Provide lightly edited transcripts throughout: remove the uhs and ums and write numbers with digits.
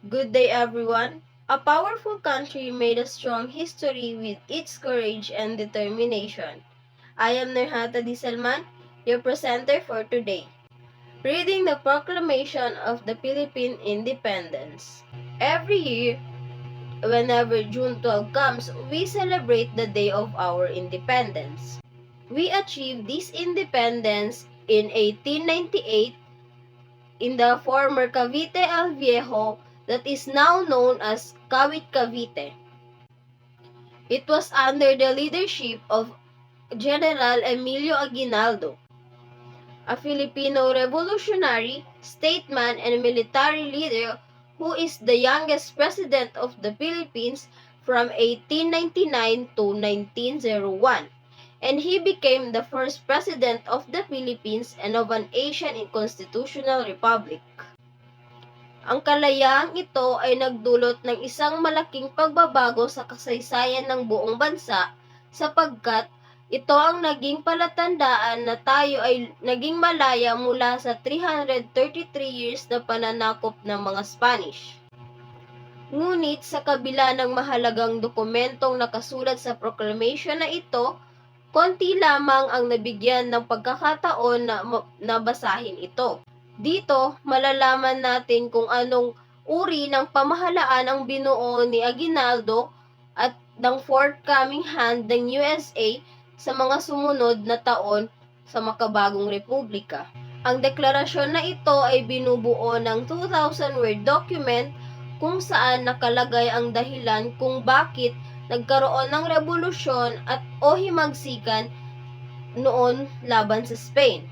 Good day, everyone. A powerful country made a strong history with its courage and determination. I am Nurhata Di Salman, your presenter for today. Reading the Proclamation of the Philippine Independence. Every year, whenever June 12 comes, we celebrate the day of our independence. We achieved this independence in 1898 in the former Cavite El Viejo that is now known as Kawit Cavite. It was under the leadership of General Emilio Aguinaldo, a Filipino revolutionary, statesman, and military leader who is the youngest president of the Philippines from 1899 to 1901, and he became the first president of the Philippines and of an Asian constitutional republic. Ang kalayaang ito ay nagdulot ng isang malaking pagbabago sa kasaysayan ng buong bansa sapagkat ito ang naging palatandaan na tayo ay naging malaya mula sa 333 years na pananakop ng mga Spanish. Ngunit sa kabila ng mahalagang dokumentong nakasulat sa proclamation na ito, konti lamang ang nabigyan ng pagkakataon na basahin ito. Dito, malalaman natin kung anong uri ng pamahalaan ang binuo ni Aguinaldo at ng forthcoming hand ng USA sa mga sumunod na taon sa makabagong republika. Ang deklarasyon na ito ay binubuo ng 2,000 word document kung saan nakalagay ang dahilan kung bakit nagkaroon ng revolusyon at o himagsikan noon laban sa Spain.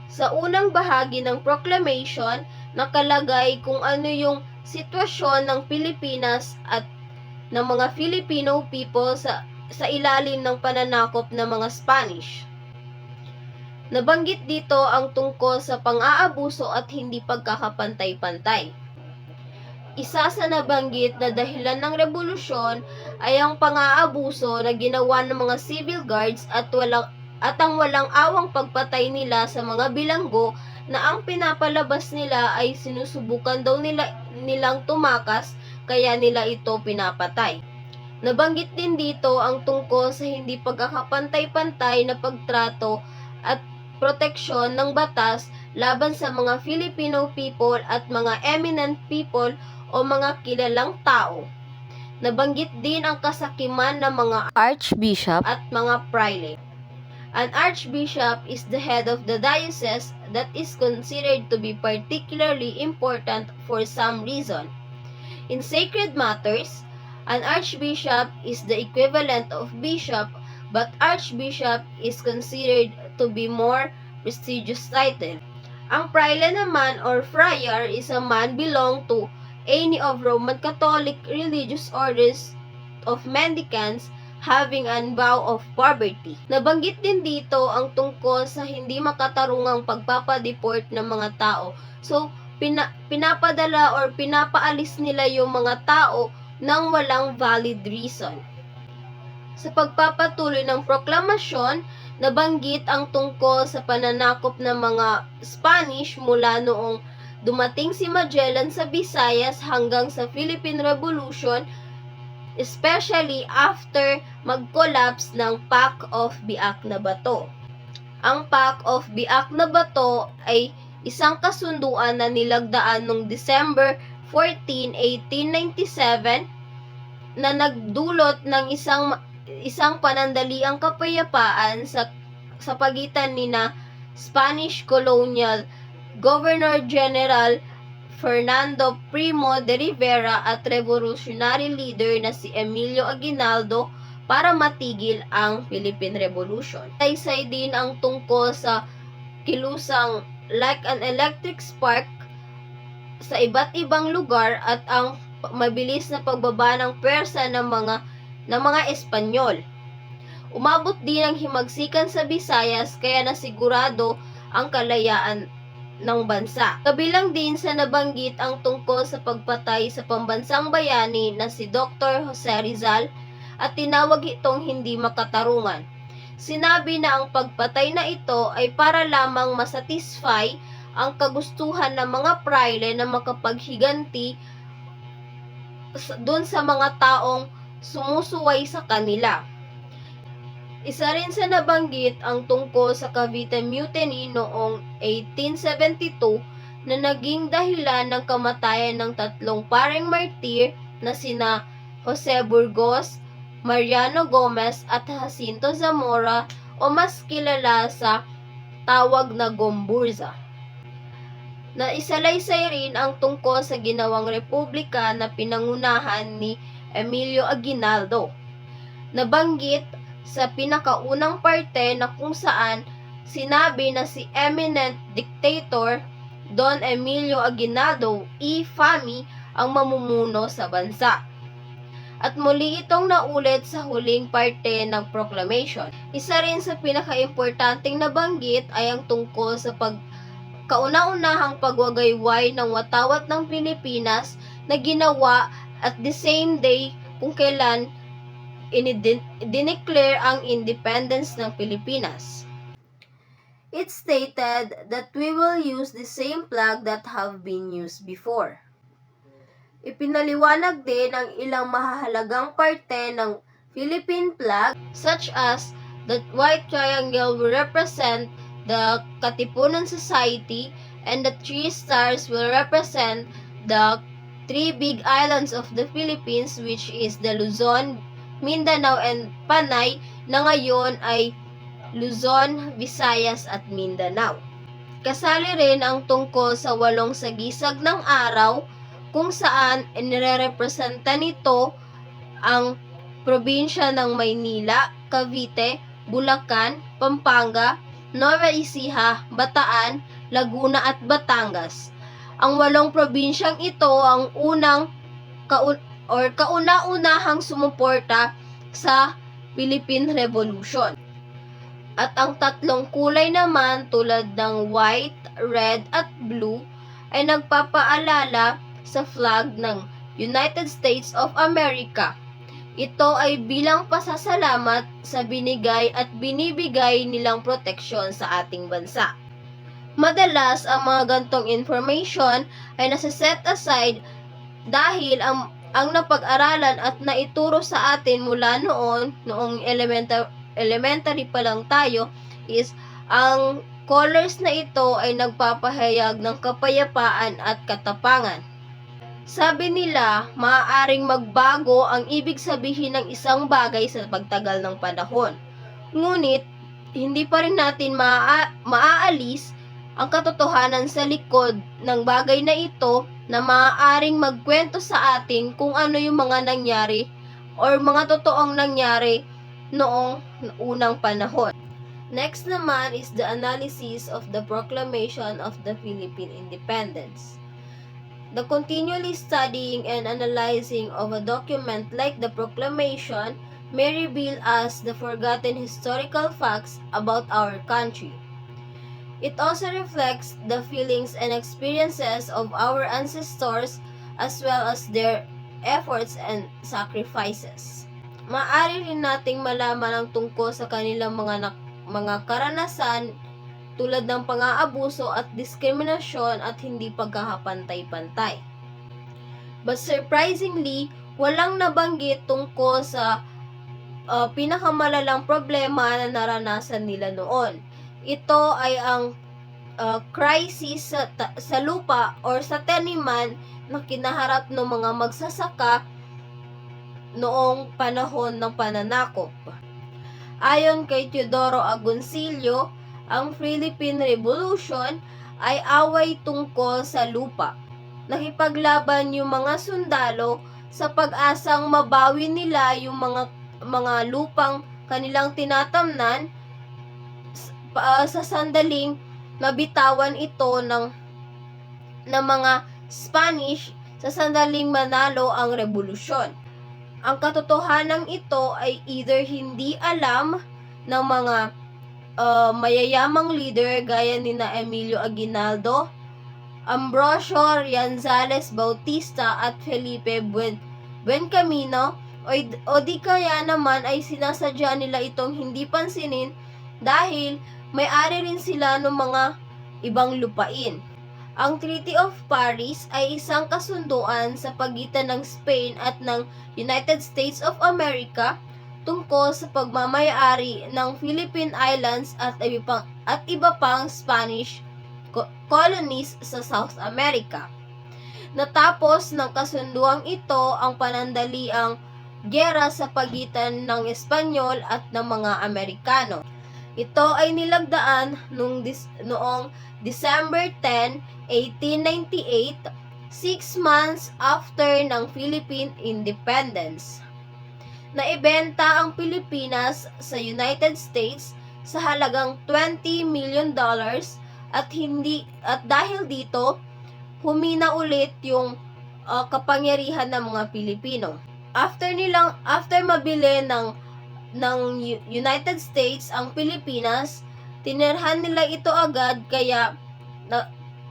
Sa unang bahagi ng proclamation, nakalagay kung ano yung sitwasyon ng Pilipinas at ng mga Filipino people sa ilalim ng pananakop ng mga Spanish. Nabanggit dito ang tungkol sa pang-aabuso at hindi pagkakapantay-pantay. Isa sa nabanggit na dahilan ng revolusyon ay ang pang-aabuso na ginawa ng mga civil guards at ang walang awang pagpatay nila sa mga bilanggo na ang pinapalabas nila ay sinusubukan daw nilang tumakas kaya nila ito pinapatay. Nabanggit din dito ang tungkol sa hindi pagkakapantay-pantay na pagtrato at proteksyon ng batas laban sa mga Filipino people at mga eminent people o mga kilalang tao. Nabanggit din ang kasakiman ng mga archbishop at mga prelate. An archbishop is the head of the diocese that is considered to be particularly important for some reason. In sacred matters, an archbishop is the equivalent of bishop, but archbishop is considered to be more prestigious title. Ang praile naman or friar is a man belong to any of Roman Catholic religious orders of mendicants having an vow of poverty. Nabanggit din dito ang tungkol sa hindi makatarungang pagpapadeport ng mga tao. So, pinapadala or pinapaalis nila yung mga tao nang walang valid reason. Sa pagpapatuloy ng proklamasyon, nabanggit ang tungkol sa pananakop ng mga Spanish mula noong dumating si Magellan sa Visayas hanggang sa Philippine Revolution, especially after mag-collapse ng Pact of Biak na Bato. Ang Pact of Biak na Bato ay isang kasunduan na nilagdaan noong December 14, 1897 na nagdulot ng isang panandaliang kapayapaan sa pagitan nina Spanish Colonial Governor General Fernando Primo de Rivera at revolutionary leader na si Emilio Aguinaldo para matigil ang Philippine Revolution. Saysay din ang tungkol sa kilusang like an electric spark sa iba't ibang lugar at ang mabilis na pagbaba ng pwersa ng mga Espanyol. Umabot din ang himagsikan sa Visayas kaya nasigurado ang kalayaan ng bansa. Kabilang din sa nabanggit ang tungkol sa pagpatay sa pambansang bayani na si Dr. Jose Rizal at tinawag itong hindi makatarungan. Sinabi na ang pagpatay na ito ay para lamang masatisfy ang kagustuhan ng mga praile na makapaghiganti doon sa mga taong sumusuway sa kanila. Isa rin sa nabanggit ang tungkol sa Cavite Mutiny noong 1872 na naging dahilan ng kamatayan ng tatlong pareng martir na sina Jose Burgos, Mariano Gomez at Jacinto Zamora o mas kilala sa tawag na Gomburza. Naisalaysay rin ang tungkol sa ginawang republika na pinangunahan ni Emilio Aguinaldo. Nabanggit sa pinakaunang parte na kung saan sinabi na si eminent dictator Don Emilio Aguinaldo E. Fami ang mamumuno sa bansa. At muli itong naulit sa huling parte ng proclamation. Isa rin sa pinakaimportanteng nabanggit ay ang tungkol sa kauna-unahang pagwagayway ng watawat ng Pilipinas na ginawa at the same day kung kailan dineclare ang independence ng Pilipinas. It stated that we will use the same flag that have been used before. Ipinaliwanag din ang ilang mahahalagang parte ng Philippine flag such as the white triangle will represent the Katipunan Society and the three stars will represent the three big islands of the Philippines which is the Luzon, Mindanao and Panay na ngayon ay Luzon, Visayas at Mindanao. Kasali rin ang tungkol sa 8 sagisag ng araw kung saan inirepresenta nito ang probinsya ng Maynila, Cavite, Bulacan, Pampanga, Nueva Ecija, Bataan, Laguna at Batangas. Ang 8 probinsyang ito ang kauna-unahang sumuporta sa Philippine Revolution. At ang 3 kulay naman tulad ng white, red at blue ay nagpapaalala sa flag ng United States of America. Ito ay bilang pasasalamat sa binigay at binibigay nilang proteksyon sa ating bansa. Madalas, ang mga gantong information ay nasa-set aside dahil ang napag-aralan at naituro sa atin mula noong elementary pa lang tayo is ang colors na ito ay nagpapahayag ng kapayapaan at katapangan. Sabi nila, maaaring magbago ang ibig sabihin ng isang bagay sa pagtagal ng panahon. Ngunit, hindi pa rin natin maaalis ang katotohanan sa likod ng bagay na ito na maaaring magkwento sa atin kung ano yung mga nangyari or mga totoong nangyari noong unang panahon. Next naman is the analysis of the proclamation of the Philippine Independence. The continually studying and analyzing of a document like the proclamation may reveal us the forgotten historical facts about our country. It also reflects the feelings and experiences of our ancestors as well as their efforts and sacrifices. Maaari rin nating malaman ang tungkol sa kanilang mga karanasan tulad ng pang-aabuso at diskriminasyon at hindi pagkakapantay-pantay. But surprisingly, walang nabanggit tungkol sa pinakamalalang problema na naranasan nila noon. Ito ay ang crisis sa lupa or sa taniman na kinaharap ng mga magsasaka noong panahon ng pananakop. Ayon kay Teodoro Agoncillo, ang Philippine Revolution ay away tungkol sa lupa. Nakipaglaban yung mga sundalo sa pag-asang mabawi nila yung mga lupang kanilang tinatamnan sa sandaling mabitawan ito ng mga Spanish sa sandaling manalo ang revolusyon. Ang katotohanan ito ay either hindi alam ng mga mayayamang leader gaya ni na Emilio Aguinaldo, Ambrosio Rianzales Bautista at Felipe Buencamino o di kaya naman ay sinasadya nila itong hindi pansinin dahil may-ari rin sila ng mga ibang lupain. Ang Treaty of Paris ay isang kasunduan sa pagitan ng Spain at ng United States of America tungkol sa pagmamay-ari ng Philippine Islands at iba pang Spanish colonies sa South America. Natapos ng kasunduang ito ang panandaliang giyera sa pagitan ng Espanyol at ng mga Amerikano. Ito ay nilagdaan noong December 10, 1898, 6 months after ng Philippine Independence. Naibenta ang Pilipinas sa United States sa halagang $20 million at dahil dito humina ulit yung kapangyarihan ng mga Pilipino. After mabili ng United States ang Pilipinas, tinirhan nila ito agad kaya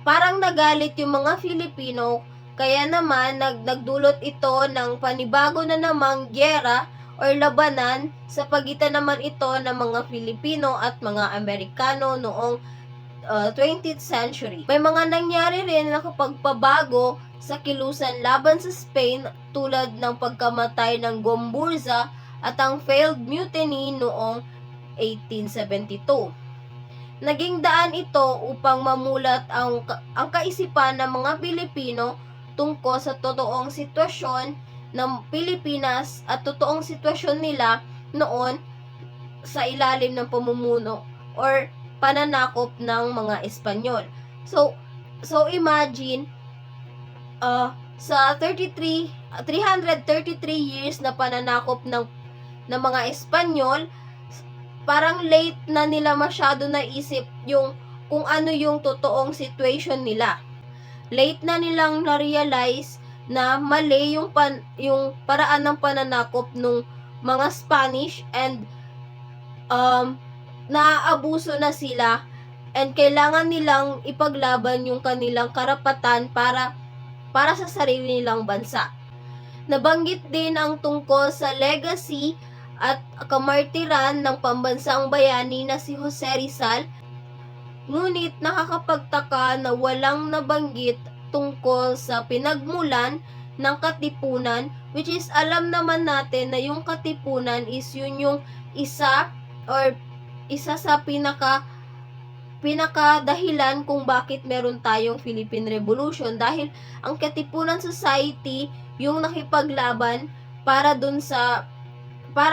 parang nagalit yung mga Filipino, kaya naman nagdulot ito ng panibago na namang giyera or labanan sa pagitan naman ito ng mga Filipino at mga Amerikano noong 20th century. May mga nangyari rin na pagpabago sa kilusan laban sa Spain tulad ng pagkamatay ng Gomburza at ang failed mutiny noong 1872. Naging daan ito upang mamulat ang kaisipan ng mga Pilipino tungkol sa totoong sitwasyon ng Pilipinas at totoong sitwasyon nila noon sa ilalim ng pamumuno or pananakop ng mga Espanyol. So imagine sa 333 years na pananakop ng mga Espanyol, parang late na nila masyado naisip yung kung ano yung totoong situation nila. Late na nilang na-realize na mali yung paraan ng pananakop ng mga Spanish and naaabuso na sila and kailangan nilang ipaglaban yung kanilang karapatan para sa sarili nilang bansa. Nabanggit din ang tungkol sa legacy at kamartiran ng pambansang bayani na si Jose Rizal, ngunit nakakapagtaka na walang nabanggit tungkol sa pinagmulan ng Katipunan, which is alam naman natin na yung Katipunan is yun yung isa sa pinaka-dahilan kung bakit meron tayong Philippine Revolution, dahil ang Katipunan Society yung nakipaglaban para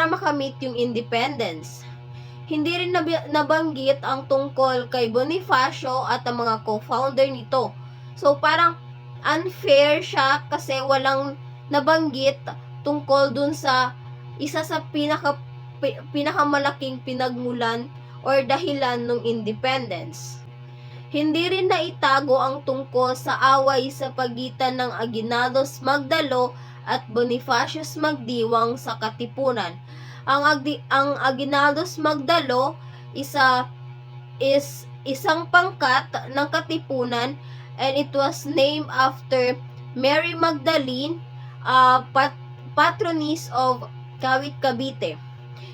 makamit yung independence. Hindi rin nabanggit ang tungkol kay Bonifacio at ang mga co-founder nito. So parang unfair siya kasi walang nabanggit tungkol dun sa isa sa pinakamalaking pinagmulan or dahilan ng independence. Hindi rin naitago ang tungkol sa away sa pagitan ng Aguinaldos Magdalo at Bonifacius Magdiwang sa Katipunan. Ang Aguinaldos Magdalo is isang pangkat ng Katipunan and it was named after Mary Magdalene, patroness of Kawit Cavite.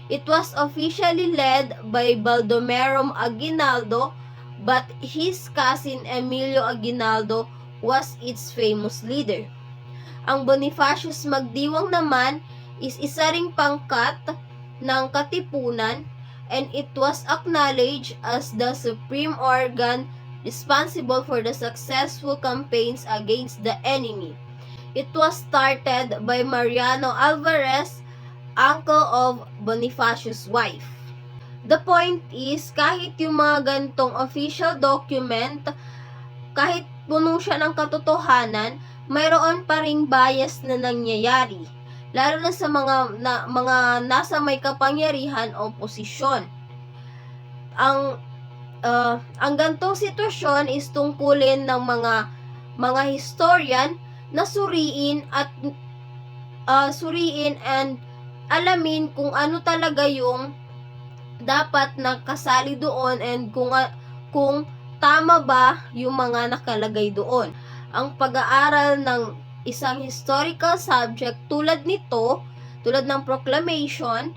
It was officially led by Baldomero Aguinaldo, but his cousin Emilio Aguinaldo was its famous leader. Ang Bonifacius Magdiwang naman is isa ring pangkat ng Katipunan and it was acknowledged as the supreme organ responsible for the successful campaigns against the enemy. It was started by Mariano Alvarez, uncle of Bonifacius' wife. The point is, kahit yung mga gantong official document, kahit puno siya ng katotohanan, mayroon pa ring bias na nangyayari, lalo na sa mga nasa may kapangyarihan o posisyon. Ang gantong sitwasyon is tungkulin ng mga historian na suriin and alamin kung ano talaga yung dapat nakasali doon and kung tama ba yung mga nakalagay doon. Ang pag-aaral ng isang historical subject tulad ng proclamation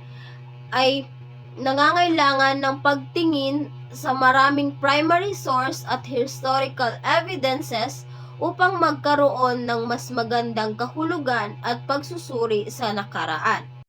ay nangangailangan ng pagtingin sa maraming primary source at historical evidences upang magkaroon ng mas magandang kahulugan at pagsusuri sa nakaraan.